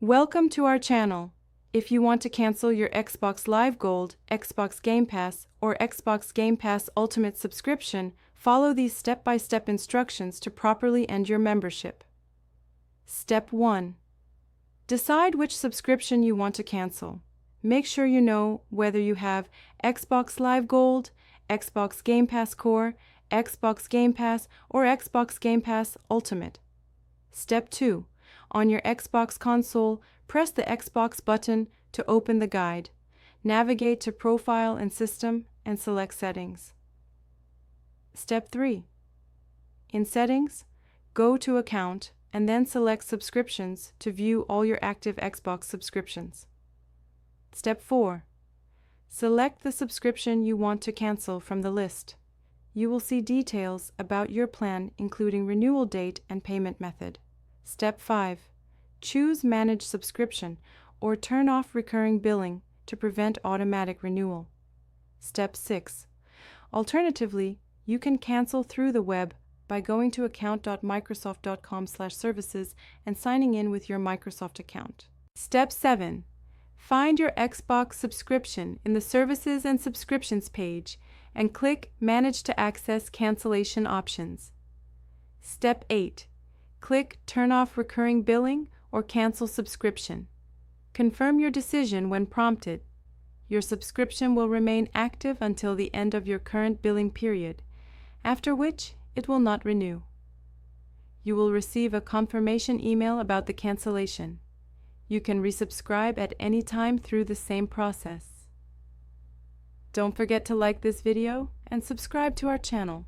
Welcome to our channel. If you want to cancel your Xbox Live Gold, Xbox Game Pass, or Xbox Game Pass Ultimate subscription, follow these step-by-step instructions to properly end your membership. Step 1. Decide which subscription you want to cancel. Make sure you know whether you have Xbox Live Gold, Xbox Game Pass Core, Xbox Game Pass, or Xbox Game Pass Ultimate. Step 2. On your Xbox console, press the Xbox button to open the guide. Navigate to Profile and System and select Settings. Step 3. In Settings, go to Account and then select Subscriptions to view all your active Xbox subscriptions. Step 4. Select the subscription you want to cancel from the list. You will see details about your plan, including renewal date and payment method. Step 5. Choose Manage Subscription or turn off recurring billing to prevent automatic renewal. Step 6. Alternatively, you can cancel through the web by going to account.microsoft.com/services and signing in with your Microsoft account. Step 7. Find your Xbox subscription in the Services and Subscriptions page and click Manage to access cancellation options. Step 8. Click Turn off recurring billing or cancel subscription. Confirm your decision when prompted. Your subscription will remain active until the end of your current billing period, after which it will not renew. You will receive a confirmation email about the cancellation. You can resubscribe at any time through the same process. Don't forget to like this video and subscribe to our channel.